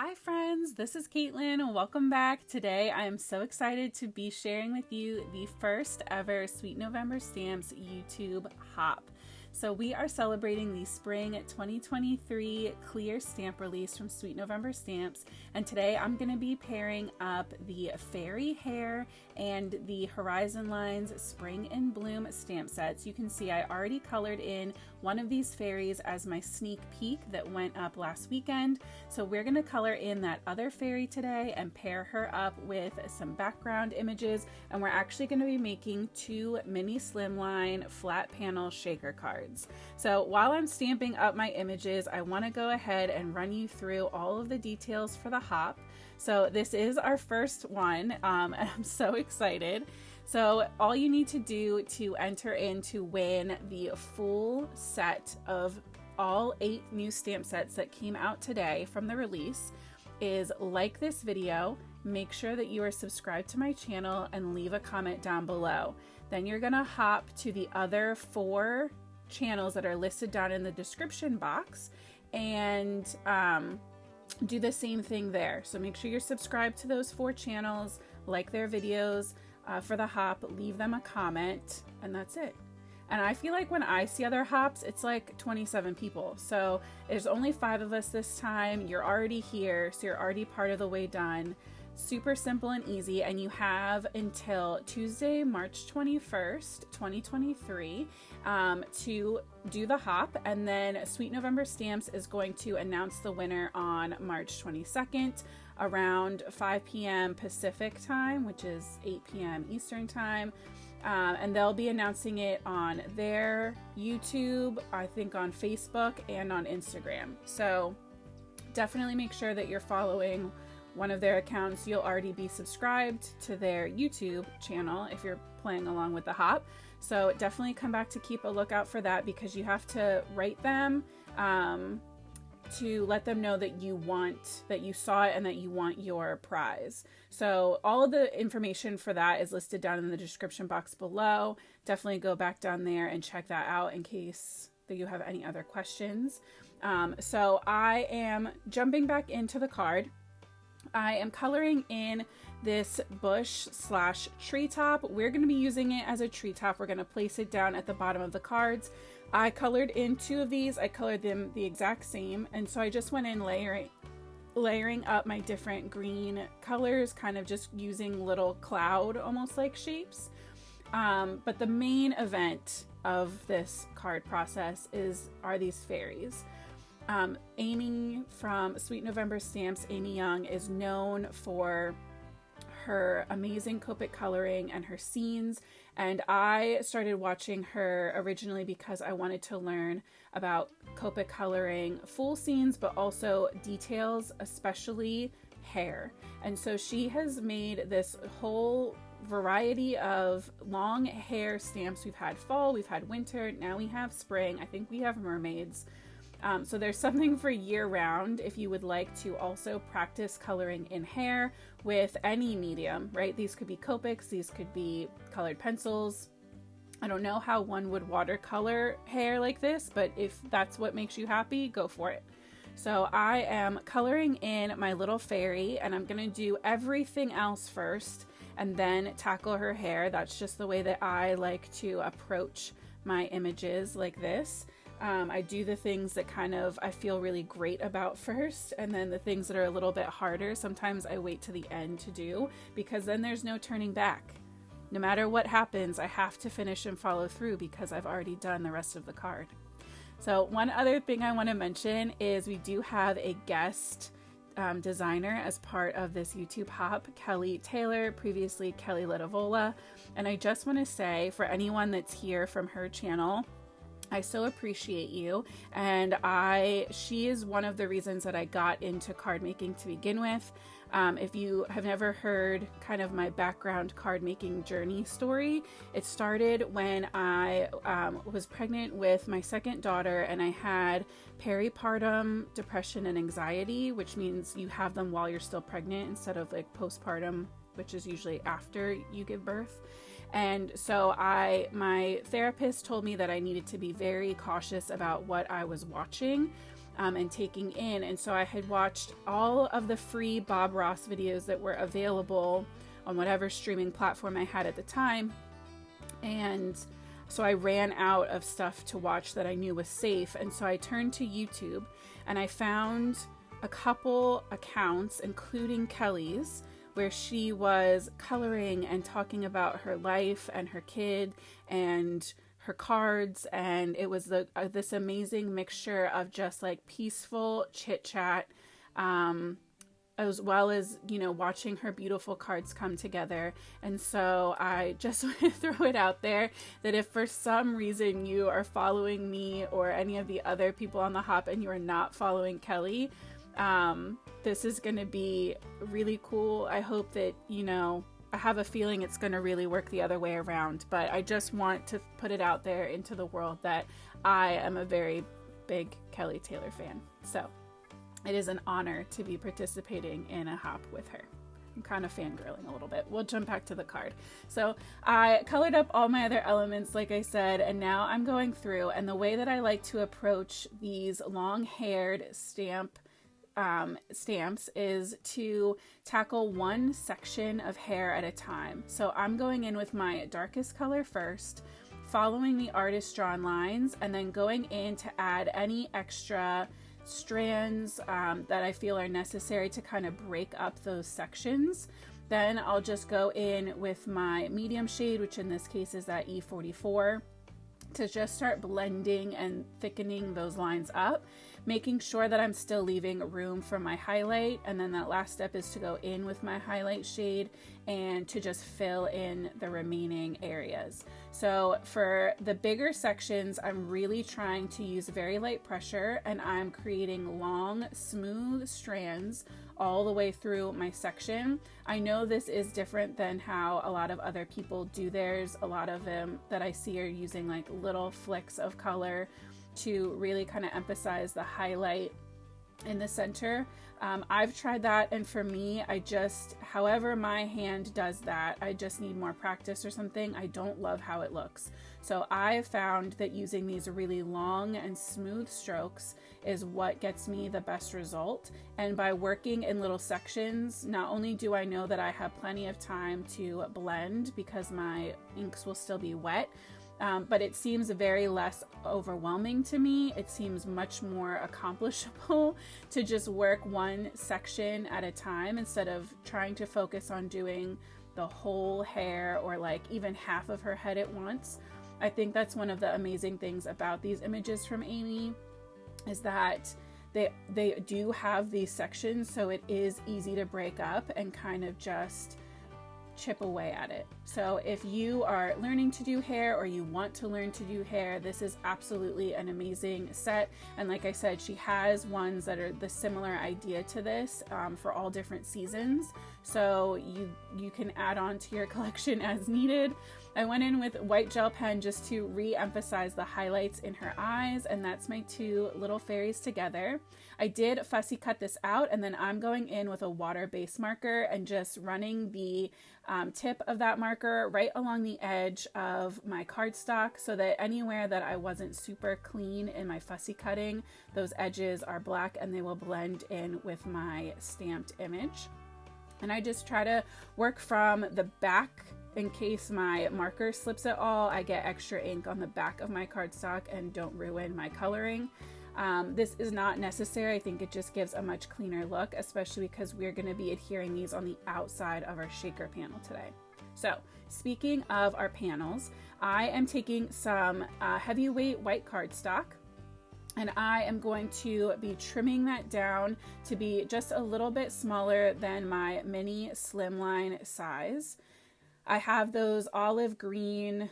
Hi friends, this is Caitlin. Welcome back. Today I am so excited to be sharing with you the first ever Sweet November Stamps YouTube hop. So we are celebrating the spring 2023 clear stamp release from Sweet November Stamps, and today I'm going to be pairing up the Fairy Hair and the Horizon Lines Spring in Bloom stamp sets. You can see I already colored in one of these fairies as my sneak peek that went up last weekend. So we're going to color in that other fairy today and pair her up with some background images, and we're actually going to be making two mini Slimline flat panel shaker cards. So while I'm stamping up my images, I want to go ahead and run you through all of the details for the hop. So this is our first one, and I'm so excited. So all you need to do to enter in to win the full set of all 8 new stamp sets that came out today from the release is like this video, make sure that you are subscribed to my channel, and leave a comment down below. Then you're gonna hop to the other 4 channels that are listed down in the description box and do the same thing there. So make sure you're subscribed to those 4 channels, like their videos for the hop, leave them a comment, and that's it. And I feel like when I see other hops, it's like 27 people. So there's only 5 of us this time. You're already here, so you're already part of the way done. Super simple and easy, and you have until Tuesday, March 21st, 2023 to do the hop, and then Sweet November Stamps is going to announce the winner on March 22nd around 5 p.m. Pacific time, which is 8 p.m. Eastern time. And they'll be announcing it on their YouTube, I think on Facebook, and on Instagram. So definitely make sure that you're following one of their accounts. You'll already be subscribed to their YouTube channel if you're playing along with the hop. So definitely come back to keep a lookout for that, because you have to write them to let them know that you saw it and that you want your prize. So all of the information for that is listed down in the description box below. Definitely go back down there and check that out in case that you have any other questions. So I am jumping back into the card. I am coloring in this bush / treetop. We're going to be using it as a treetop. We're going to place it down at the bottom of the cards. I colored in 2 of these. I colored them the exact same, and so I just went in layering up my different green colors, kind of just using little cloud almost like shapes. But the main event of this card process are these fairies. Amy from Sweet November Stamps, Amy Young, is known for her amazing Copic coloring and her scenes, and I started watching her originally because I wanted to learn about Copic coloring full scenes, but also details, especially hair. And so she has made this whole variety of long hair stamps. We've had fall, we've had winter, now we have spring. I think we have mermaids. So there's something for year-round if you would like to also practice coloring in hair with any medium, right? These could be Copics, these could be colored pencils. I don't know how one would watercolor hair like this, but if that's what makes you happy, go for it. So I am coloring in my little fairy, and I'm going to do everything else first and then tackle her hair. That's just the way that I like to approach my images like this. I do the things that I feel really great about first, and then the things that are a little bit harder, sometimes I wait to the end to do, because then there's no turning back. No matter what happens, I have to finish and follow through because I've already done the rest of the card. So one other thing I want to mention is we do have a guest designer as part of this YouTube hop, Kelly Taylor, previously Kelly Litavola. And I just want to say, for anyone that's here from her channel, I so appreciate you, and she is one of the reasons that I got into card making to begin with. If you have never heard kind of my background card making journey story, it started when I was pregnant with my second daughter, and I had peripartum depression and anxiety, which means you have them while you're still pregnant instead of like postpartum, which is usually after you give birth. And so my therapist told me that I needed to be very cautious about what I was watching and taking in. And so I had watched all of the free Bob Ross videos that were available on whatever streaming platform I had at the time. And so I ran out of stuff to watch that I knew was safe. And so I turned to YouTube, and I found a couple accounts, including Kelly's, where she was coloring and talking about her life and her kid and her cards. And it was this amazing mixture of just like peaceful chit chat, as well as, you know, watching her beautiful cards come together. And so I just want to throw it out there that if for some reason you are following me or any of the other people on the Hop and you are not following Kelly, this is going to be really cool. I hope that, you know, I have a feeling it's going to really work the other way around, but I just want to put it out there into the world that I am a very big Kelly Taylor fan. So it is an honor to be participating in a Hop with her. I'm kind of fangirling a little bit. We'll jump back to the card. So I colored up all my other elements, like I said, and now I'm going through, and the way that I like to approach these long-haired stamps is to tackle one section of hair at a time. So I'm going in with my darkest color first, following the artist drawn lines, and then going in to add any extra strands that I feel are necessary to kind of break up those sections. Then I'll just go in with my medium shade, which in this case is that E44, to just start blending and thickening those lines up, making sure that I'm still leaving room for my highlight. And then that last step is to go in with my highlight shade and to just fill in the remaining areas. So for the bigger sections, I'm really trying to use very light pressure, and I'm creating long, smooth strands all the way through my section. I know this is different than how a lot of other people do theirs. A lot of them that I see are using like little flicks of color to really kind of emphasize the highlight in the center. I've tried that, and for me, however my hand does that, I just need more practice or something. I don't love how it looks. So I found that using these really long and smooth strokes is what gets me the best result. And by working in little sections, not only do I know that I have plenty of time to blend because my inks will still be wet, but it seems very less overwhelming to me. It seems much more accomplishable to just work one section at a time instead of trying to focus on doing the whole hair or like even half of her head at once. I think that's one of the amazing things about these images from Amy, is that they do have these sections, so it is easy to break up and kind of just chip away at it. So if you are learning to do hair or you want to learn to do hair, this is absolutely an amazing set. And like I said, she has ones that are the similar idea to this for all different seasons. So you can add on to your collection as needed. I went in with white gel pen just to re-emphasize the highlights in her eyes, and that's my two little fairies together. I did fussy cut this out, and then I'm going in with a water-based marker and just running the tip of that marker right along the edge of my cardstock so that anywhere that I wasn't super clean in my fussy cutting, those edges are black and they will blend in with my stamped image. And I just try to work from the back. In case my marker slips at all, I get extra ink on the back of my cardstock and don't ruin my coloring. This is not necessary. I think it just gives a much cleaner look, especially because we're going to be adhering these on the outside of our shaker panel today. So speaking of our panels, I am taking some heavyweight white cardstock, and I am going to be trimming that down to be just a little bit smaller than my mini Slimline size. I have those olive green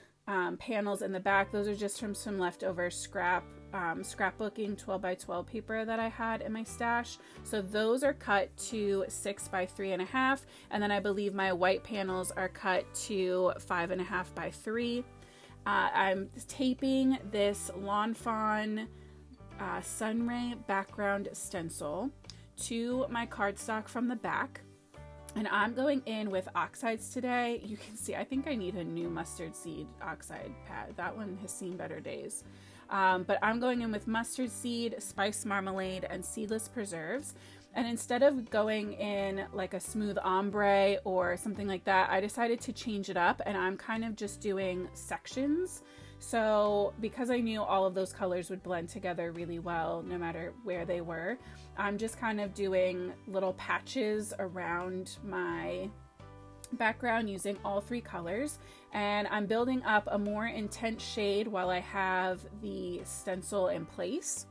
panels in the back. Those are just from some leftover scrapbooking 12 by 12 paper that I had in my stash. So those are cut to 6 by 3.5, and then I believe my white panels are cut to 5.5 by 3. I'm taping this Lawn Fawn Sunray background stencil to my cardstock from the back. And I'm going in with oxides today. You can see, I think I need a new mustard seed oxide pad. That one has seen better days. But I'm going in with mustard seed, spice marmalade, and seedless preserves. And instead of going in like a smooth ombre or something like that, I decided to change it up, and I'm kind of just doing sections. So because I knew all of those colors would blend together really well no matter where they were, I'm just kind of doing little patches around my background using all three colors, and I'm building up a more intense shade while I have the stencil in place.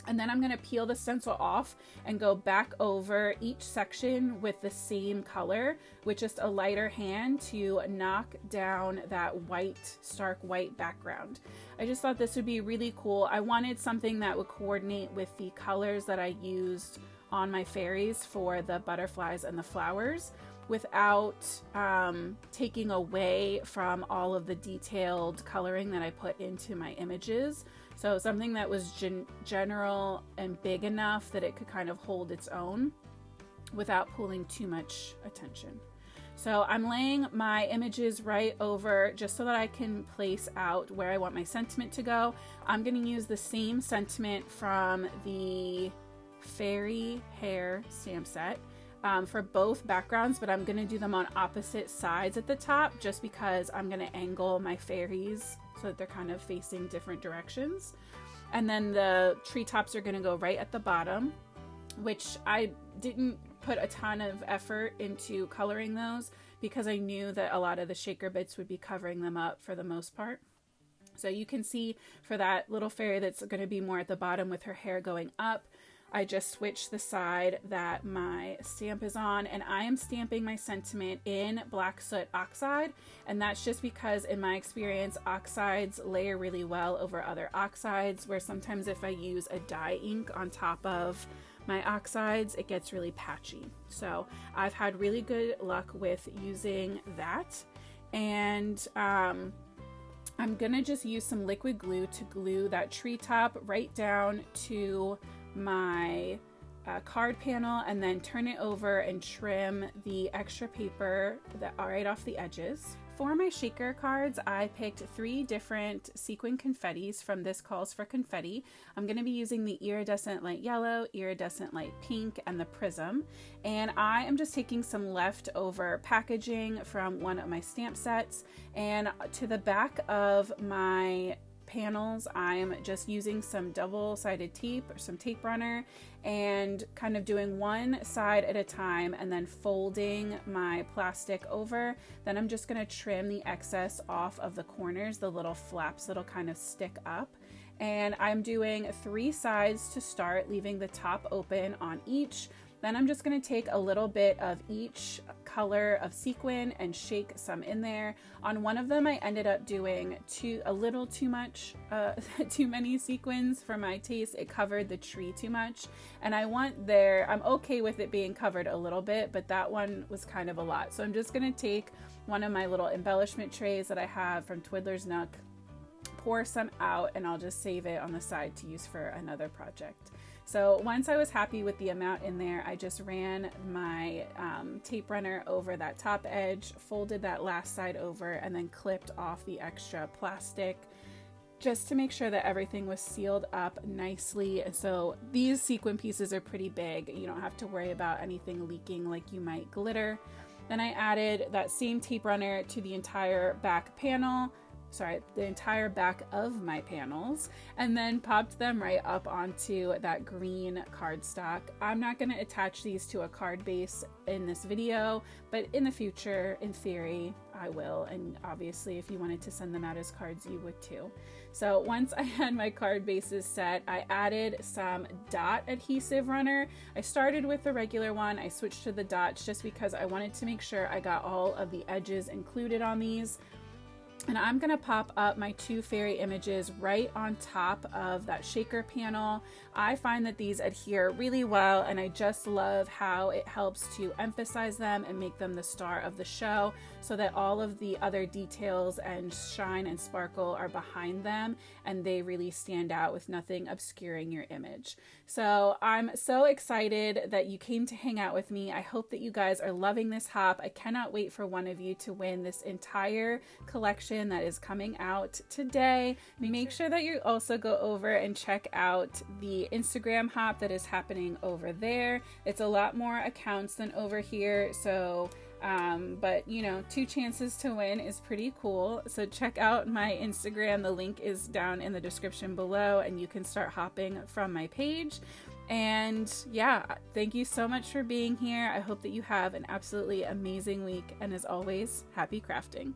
And then I'm going to peel the stencil off and go back over each section with the same color with just a lighter hand to knock down that white, stark white background. I just thought this would be really cool. I wanted something that would coordinate with the colors that I used on my fairies for the butterflies and the flowers without taking away from all of the detailed coloring that I put into my images. So something that was general and big enough that it could kind of hold its own without pulling too much attention. So I'm laying my images right over just so that I can place out where I want my sentiment to go. I'm going to use the same sentiment from the fairy hair stamp set for both backgrounds, but I'm going to do them on opposite sides at the top just because I'm going to angle my fairies so that they're kind of facing different directions. And then the treetops are going to go right at the bottom, which I didn't put a ton of effort into coloring those because I knew that a lot of the shaker bits would be covering them up for the most part. So you can see for that little fairy that's going to be more at the bottom with her hair going up, I just switched the side that my stamp is on, and I am stamping my sentiment in black soot oxide, and that's just because in my experience oxides layer really well over other oxides, where sometimes if I use a dye ink on top of my oxides it gets really patchy. So I've had really good luck with using that, and I'm gonna just use some liquid glue to glue that treetop right down to my card panel, and then turn it over and trim the extra paper that right off the edges. For my shaker cards, I picked 3 different sequin confettis from This Calls for Confetti. I'm going to be using the iridescent light yellow, iridescent light pink, and the prism. And I am just taking some leftover packaging from one of my stamp sets, and to the back of my panels I'm just using some double-sided tape or some tape runner and kind of doing one side at a time and then folding my plastic over. Then I'm just going to trim the excess off of the corners, the little flaps that'll kind of stick up. And I'm doing 3 sides to start, leaving the top open on each. Then I'm just going to take a little bit of each color of sequin and shake some in there. On one of them I ended up doing a little too much, too many sequins for my taste. It covered the tree too much, and I'm okay with it being covered a little bit, but that one was kind of a lot. So I'm just going to take one of my little embellishment trays that I have from Twiddler's Nook, pour some out, and I'll just save it on the side to use for another project. So once I was happy with the amount in there, I just ran my tape runner over that top edge, folded that last side over, and then clipped off the extra plastic just to make sure that everything was sealed up nicely. And so these sequin pieces are pretty big. You don't have to worry about anything leaking like you might glitter. Then I added that same tape runner to the entire back panel, the entire back of my panels, and then popped them right up onto that green cardstock. I'm not going to attach these to a card base in this video, but in the future, in theory, I will. And obviously, if you wanted to send them out as cards, you would too. So once I had my card bases set, I added some dot adhesive runner. I started with the regular one. I switched to the dots just because I wanted to make sure I got all of the edges included on these. And I'm going to pop up my 2 fairy images right on top of that shaker panel. I find that these adhere really well, and I just love how it helps to emphasize them and make them the star of the show, so that all of the other details and shine and sparkle are behind them, and they really stand out with nothing obscuring your image. So I'm so excited that you came to hang out with me. I hope that you guys are loving this hop. I cannot wait for one of you to win this entire collection that is coming out today. Make sure that you also go over and check out the Instagram hop that is happening over there. It's a lot more accounts than over here, so but you know, 2 chances to win is pretty cool. So check out my Instagram. The link is down in the description below, and you can start hopping from my page. And yeah, thank you so much for being here. I hope that you have an absolutely amazing week, and as always, happy crafting.